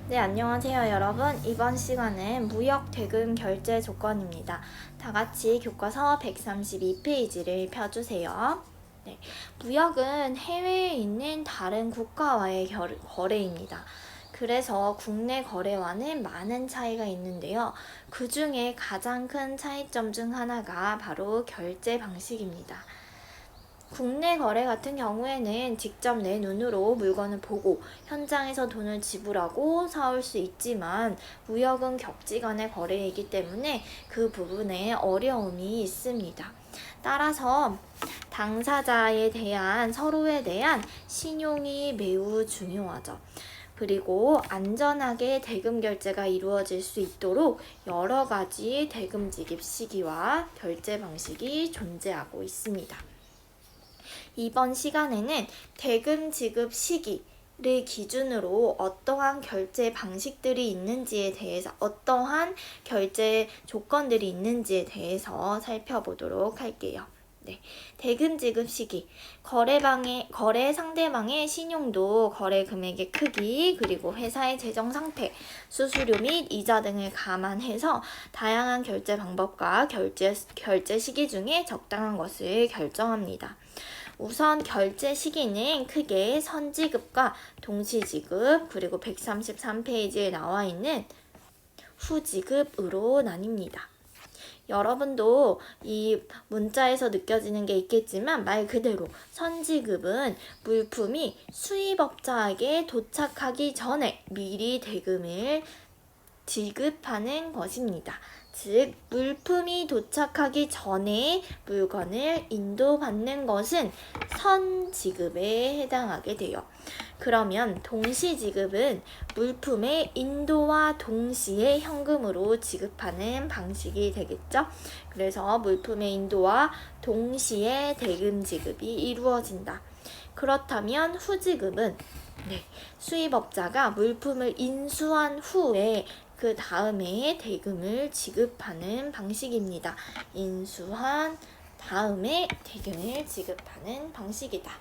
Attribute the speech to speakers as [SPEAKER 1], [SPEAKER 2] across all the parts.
[SPEAKER 1] 네, 안녕하세요, 여러분. 이번 시간은 무역 대금 결제 조건입니다. 다 같이 교과서 132페이지를 펴주세요. 네, 무역은 해외에 있는 다른 국가와의 거래입니다. 그래서 국내 거래와는 많은 차이가 있는데요. 그 중에 가장 큰 차이점 중 하나가 바로 결제 방식입니다. 국내 거래 같은 경우에는 직접 내 눈으로 물건을 보고 현장에서 돈을 지불하고 사올 수 있지만 무역은 격지 간의 거래이기 때문에 그 부분에 어려움이 있습니다. 따라서 당사자에 대한 서로에 대한 신용이 매우 중요하죠. 그리고 안전하게 대금 결제가 이루어질 수 있도록 여러 가지 대금 지급 시기와 결제 방식이 존재하고 있습니다. 이번 시간에는 대금 지급 시기를 기준으로 어떠한 결제 방식들이 있는지에 대해서 어떠한 결제 조건들이 있는지에 대해서 살펴보도록 할게요. 네, 대금 지급 시기, 거래 상대방의 신용도, 거래 금액의 크기, 그리고 회사의 재정 상태, 수수료 및 이자 등을 감안해서 다양한 결제 방법과 결제 시기 중에 적당한 것을 결정합니다. 우선 결제 시기는 크게 선지급과 동시지급, 그리고 133페이지에 나와 있는 후지급으로 나뉩니다. 여러분도 이 문자에서 느껴지는 게 있겠지만 말 그대로 선지급은 물품이 수입업자에게 도착하기 전에 미리 대금을 지급하는 것입니다. 즉, 물품이 도착하기 전에 물건을 인도받는 것은 선지급에 해당하게 돼요. 그러면 동시지급은 물품의 인도와 동시에 현금으로 지급하는 방식이 되겠죠. 그래서 물품의 인도와 동시에 대금 지급이 이루어진다. 그렇다면 후지급은 수입업자가 물품을 인수한 후에 그 다음에 대금을 지급하는 방식입니다. 인수한 다음에 대금을 지급하는 방식이다.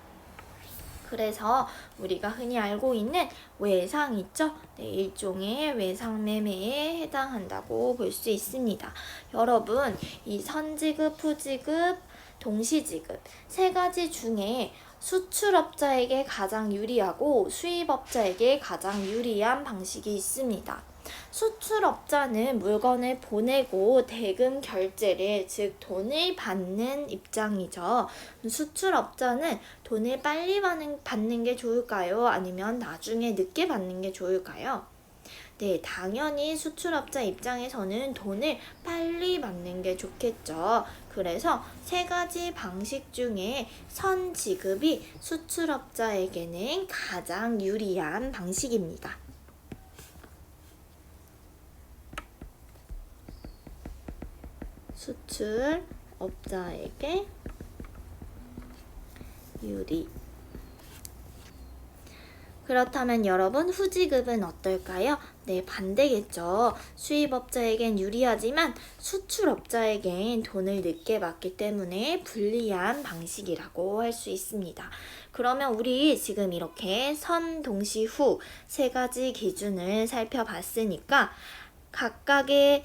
[SPEAKER 1] 그래서 우리가 흔히 알고 있는 외상 있죠? 네, 일종의 외상 매매에 해당한다고 볼 수 있습니다. 여러분, 이 선지급, 후지급, 동시지급 세 가지 중에 수출업자에게 가장 유리하고 수입업자에게 가장 유리한 방식이 있습니다. 수출업자는 물건을 보내고 대금 결제를, 즉 돈을 받는 입장이죠. 수출업자는 돈을 빨리 받는 게 좋을까요? 아니면 나중에 늦게 받는 게 좋을까요? 네, 당연히 수출업자 입장에서는 돈을 빨리 받는 게 좋겠죠. 그래서 세 가지 방식 중에 선지급이 수출업자에게는 가장 유리한 방식입니다. 수출업자에게 유리. 그렇다면 여러분, 후지급은 어떨까요? 네, 반대겠죠. 수입업자에겐 유리하지만 수출업자에겐 돈을 늦게 받기 때문에 불리한 방식이라고 할 수 있습니다. 그러면 우리 지금 이렇게 선, 동시, 후 세 가지 기준을 살펴봤으니까 각각의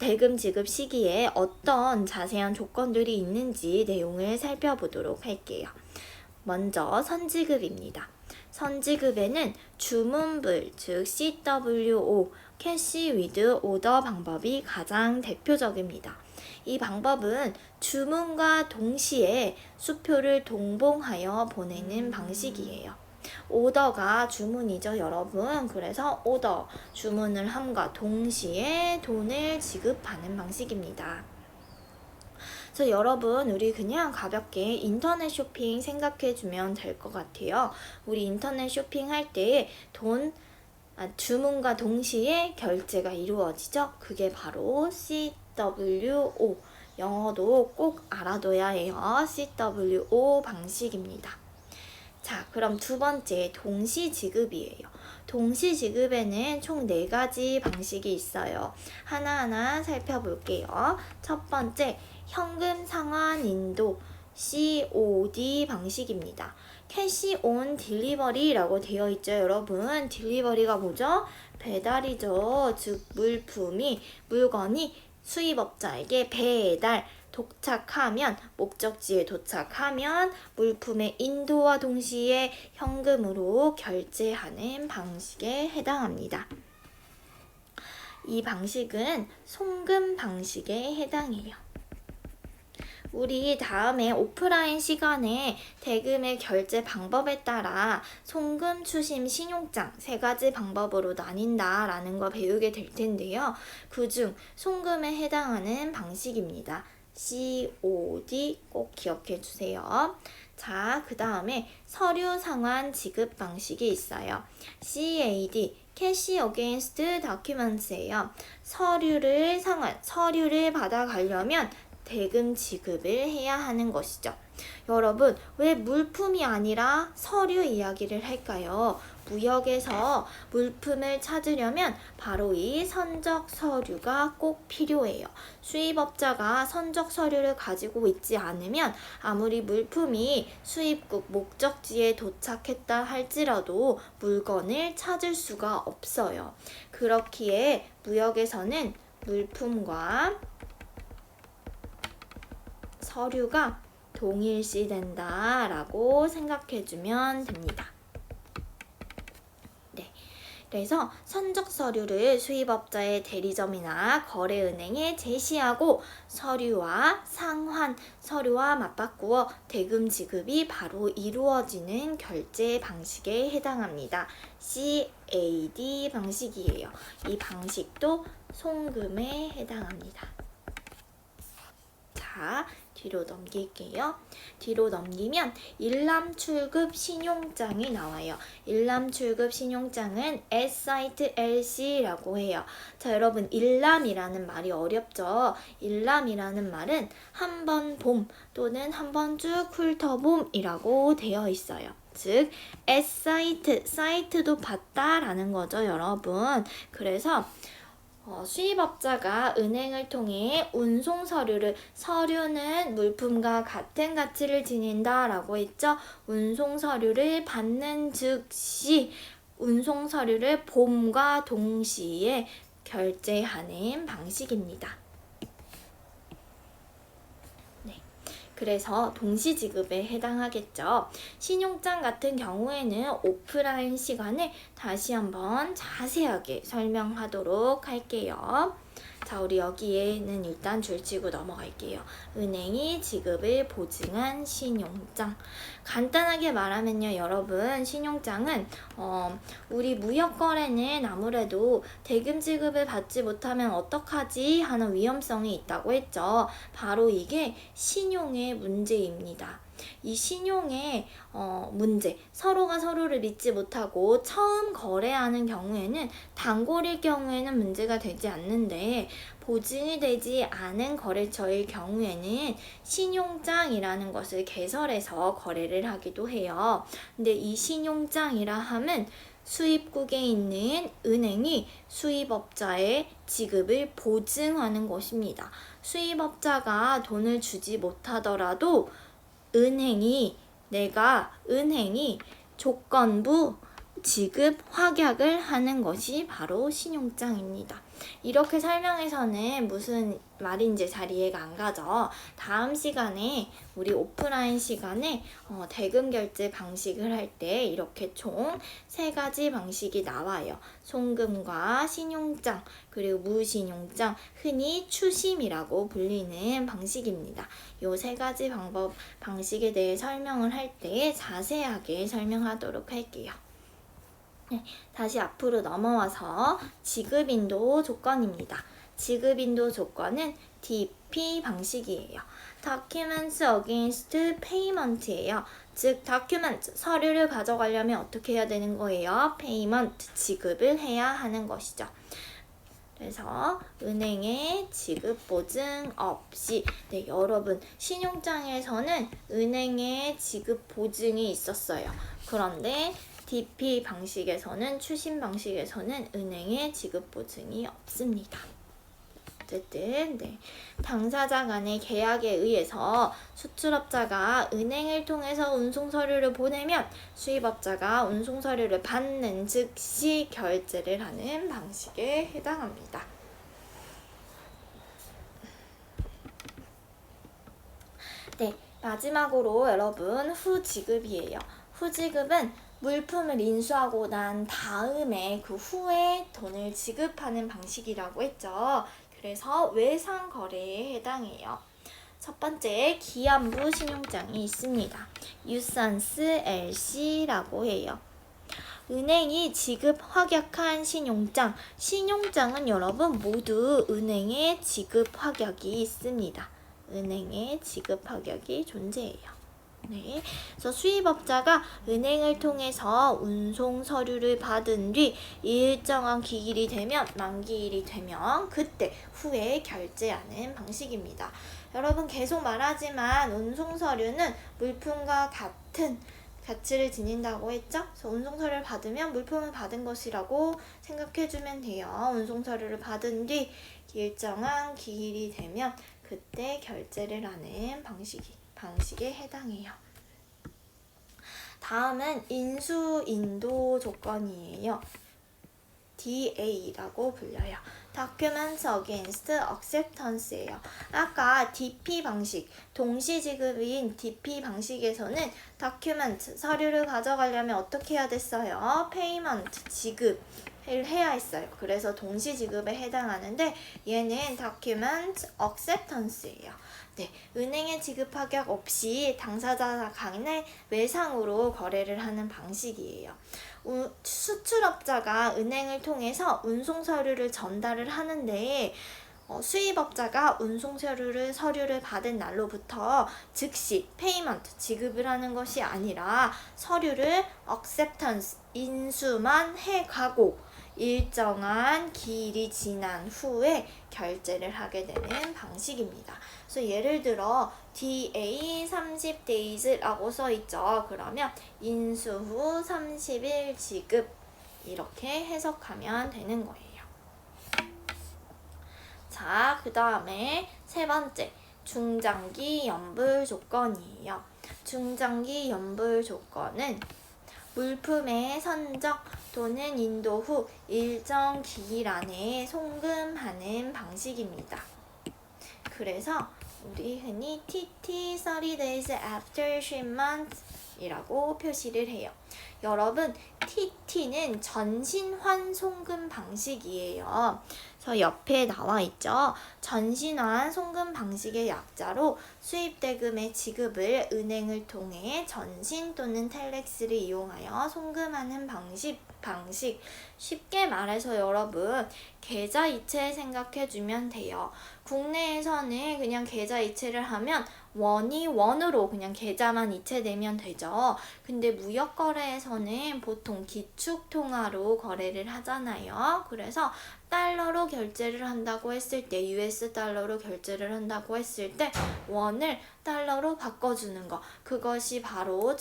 [SPEAKER 1] 대금 지급 시기에 어떤 자세한 조건들이 있는지 내용을 살펴보도록 할게요. 먼저 선지급입니다. 선지급에는 주문불, 즉 CWO, 캐시 위드 오더 방법이 가장 대표적입니다. 이 방법은 주문과 동시에 수표를 동봉하여 보내는 방식이에요. 오더가 주문이죠, 여러분. 그래서 오더, 주문을 함과 동시에 돈을 지급하는 방식입니다. 그래서 여러분, 우리 그냥 가볍게 인터넷 쇼핑 생각해주면 될 것 같아요. 우리 인터넷 쇼핑할 때 주문과 동시에 결제가 이루어지죠. 그게 바로 CWO. 영어도 꼭 알아둬야 해요. CWO 방식입니다. 자, 그럼 두 번째 동시지급이에요. 동시지급에는 총 4가지 방식이 있어요. 하나하나 살펴볼게요. 첫 번째, 현금 상환 인도 COD 방식입니다. 캐시 온 딜리버리라고 되어 있죠. 여러분, 딜리버리가 뭐죠? 배달이죠. 즉 물건이 수입업자에게 도착하면, 목적지에 도착하면 물품의 인도와 동시에 현금으로 결제하는 방식에 해당합니다. 이 방식은 송금 방식에 해당해요. 우리 다음에 오프라인 시간에 대금의 결제 방법에 따라 송금, 추심, 신용장 세 가지 방법으로 나뉜다라는 거 배우게 될 텐데요. 그중 송금에 해당하는 방식입니다. COD 꼭 기억해 주세요. 자, 그 다음에 서류 상환 지급 방식이 있어요. CAD, Cash Against Documents예요. 서류를 받아가려면 대금 지급을 해야 하는 것이죠. 여러분, 왜 물품이 아니라 서류 이야기를 할까요? 무역에서 물품을 찾으려면 바로 이 선적 서류가 꼭 필요해요. 수입업자가 선적 서류를 가지고 있지 않으면 아무리 물품이 수입국 목적지에 도착했다 할지라도 물건을 찾을 수가 없어요. 그렇기에 무역에서는 물품과 서류가 동일시된다라고 생각해주면 됩니다. 네, 그래서 선적 서류를 수입업자의 대리점이나 거래은행에 제시하고 서류와 맞바꾸어 대금 지급이 바로 이루어지는 결제 방식에 해당합니다. CAD 방식이에요. 이 방식도 송금에 해당합니다. 자, 뒤로 넘길게요. 뒤로 넘기면 일람출급 신용장이 나와요. 일람출급 신용장은 SITLC라고 해요. 자, 여러분, 일람이라는 말이 어렵죠? 일람이라는 말은 한 번 봄 또는 한 번 쭉 훑어봄이라고 되어 있어요. 즉, 사이트도 봤다라는 거죠, 여러분. 그래서 수입업자가 은행을 통해 운송 서류는 물품과 같은 가치를 지닌다라고 했죠. 운송 서류를 받는 즉시 운송 서류를 봄과 동시에 결제하는 방식입니다. 그래서 동시지급에 해당하겠죠. 신용장 같은 경우에는 오프라인 시간에 다시 한번 자세하게 설명하도록 할게요. 자, 우리 여기에는 일단 줄치고 넘어갈게요. 은행이 지급을 보증한 신용장. 간단하게 말하면요, 여러분, 신용장은 우리 무역거래는 아무래도 대금 지급을 받지 못하면 어떡하지 하는 위험성이 있다고 했죠. 바로 이게 신용의 문제입니다. 이 신용의 문제, 서로가 서로를 믿지 못하고 처음 거래하는 경우에는 단골일 경우에는 문제가 되지 않는데 보증이 되지 않은 거래처일 경우에는 신용장이라는 것을 개설해서 거래를 하기도 해요. 근데 이 신용장이라 함은 수입국에 있는 은행이 수입업자의 지급을 보증하는 것입니다. 수입업자가 돈을 주지 못하더라도 은행이 조건부 지급 확약을 하는 것이 바로 신용장입니다. 이렇게 설명해서는 무슨 말인지 잘 이해가 안 가죠. 다음 시간에 우리 오프라인 시간에 대금 결제 방식을 할 때 이렇게 총 3가지 방식이 나와요. 송금과 신용장, 그리고 무신용장, 흔히 추심이라고 불리는 방식입니다. 이 3가지 방식에 대해 설명을 할 때 자세하게 설명하도록 할게요. 네, 다시 앞으로 넘어와서 지급인도 조건입니다. 지급인도 조건은 DP 방식이에요. Documents Against Payment예요. 즉, document, 서류를 가져가려면 어떻게 해야 되는 거예요? Payment, 지급을 해야 하는 것이죠. 그래서 은행의 지급 보증 없이 여러분, 신용장에서는 은행의 지급 보증이 있었어요. 그런데 DP 방식에서는, 추심 방식에서는 은행의 지급 보증이 없습니다. 어쨌든 당사자 간의 계약에 의해서 수출업자가 은행을 통해서 운송 서류를 보내면 수입업자가 운송 서류를 받는 즉시 결제를 하는 방식에 해당합니다. 마지막으로 여러분 후지급이에요. 후지급은 물품을 인수하고 난 다음에 그 후에 돈을 지급하는 방식이라고 했죠. 그래서 외상 거래에 해당해요. 첫 번째 기안부 신용장이 있습니다. 유산스 LC라고 해요. 은행이 지급 확약한 신용장은 여러분 모두 은행에 지급 확약이 있습니다. 은행에 지급 확약이 존재해요. 그래서 수입업자가 은행을 통해서 운송 서류를 받은 뒤 일정한 기일이 되면 만기일이 되면 그때 후에 결제하는 방식입니다. 여러분 계속 말하지만 운송 서류는 물품과 같은 가치를 지닌다고 했죠? 그래서 운송 서류를 받으면 물품을 받은 것이라고 생각해주면 돼요. 운송 서류를 받은 뒤 일정한 기일이 되면 그때 결제를 하는 방식에 해당해요. 다음은 인수-인도 조건이에요. DA라고 불려요. Documents Against Acceptance예요. 아까 DP 방식, 동시지급인 DP 방식에서는 document, 서류를 가져가려면 어떻게 해야 됐어요? payment, 지급을 해야 했어요. 그래서 동시지급에 해당하는데 얘는 document acceptance예요. 은행에 지급 확약 없이 당사자 간의 외상으로 거래를 하는 방식이에요. 수출업자가 은행을 통해서 운송 서류를 전달을 하는데 수입업자가 운송 서류를 받은 날로부터 즉시 페이먼트 지급을 하는 것이 아니라 서류를 acceptance 인수만 해가고 일정한 기일이 지난 후에 결제를 하게 되는 방식입니다. 그래서 예를 들어 DA 30days라고 써있죠. 그러면 인수 후 30일 지급 이렇게 해석하면 되는 거예요. 자, 그 다음에 세 번째 중장기 연불 조건이에요. 중장기 연불 조건은 물품의 선적 또는 인도 후 일정 기일 안에 송금하는 방식입니다. 그래서 우리 흔히 TT 30 days after shipment 이라고 표시를 해요. 여러분 TT는 전신환 송금 방식이에요. 그래서 옆에 나와 있죠. 전신환 송금 방식의 약자로 수입대금의 지급을 은행을 통해 전신 또는 텔렉스를 이용하여 송금하는 방식. 쉽게 말해서 여러분 계좌이체 생각해주면 돼요. 국내에서는 그냥 계좌이체를 하면 원으로 그냥 계좌만 이체되면 되죠. 근데 무역거래에서는 보통 기축통화로 거래를 하잖아요. 그래서 달러로 결제를 한다고 했을 때 US 달러로 결제를 한다고 했을 때 원을 달러로 바꿔주는 거 그것이 바로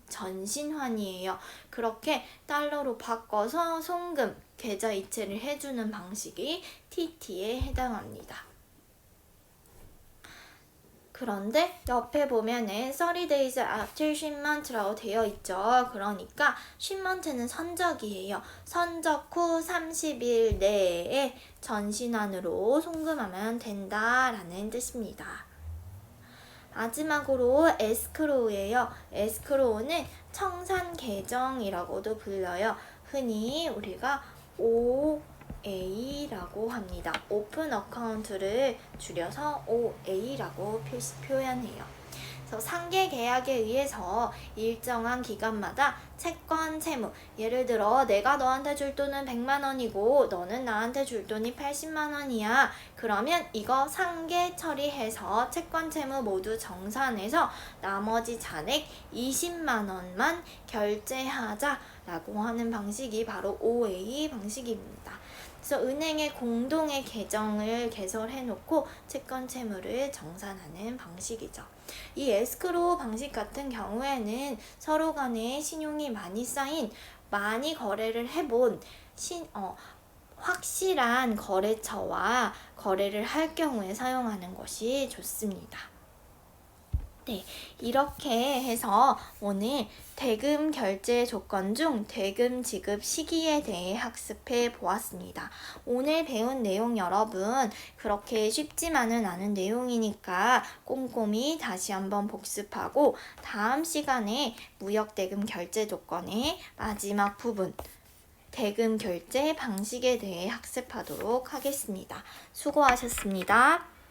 [SPEAKER 1] 전신환이에요. 그렇게 달러로 바꿔서 송금 계좌 이체를 해주는 방식이 TT에 해당합니다. 그런데 옆에 보면은 30 days after shipment라고 되어 있죠. 그러니까 shipment는 선적이에요. 선적 후 30일 내에 전신환으로 송금하면 된다라는 뜻입니다. 마지막으로 에스크로우예요. 에스크로우는 청산 계정이라고도 불려요. 흔히 우리가 OA라고 합니다. 오픈 어카운트를 줄여서 OA라고 표현해요. 그래서 상계 계약에 의해서 일정한 기간마다 채권 채무, 예를 들어 내가 너한테 줄 돈은 100만 원이고 너는 나한테 줄 돈이 80만 원이야. 그러면 이거 상계 처리해서 채권 채무 모두 정산해서 나머지 잔액 20만 원만 결제하자라고 하는 방식이 바로 OA 방식입니다. 그래서 은행에 공동의 계정을 개설해놓고 채권 채무를 정산하는 방식이죠. 이 에스크로우 방식 같은 경우에는 서로 간에 신용이 많이 쌓인 많이 거래를 해본 확실한 거래처와 거래를 할 경우에 사용하는 것이 좋습니다. 네, 이렇게 해서 오늘 대금 결제 조건 중 대금 지급 시기에 대해 학습해 보았습니다. 오늘 배운 내용 여러분 그렇게 쉽지만은 않은 내용이니까 꼼꼼히 다시 한번 복습하고 다음 시간에 무역 대금 결제 조건의 마지막 부분 대금 결제 방식에 대해 학습하도록 하겠습니다. 수고하셨습니다.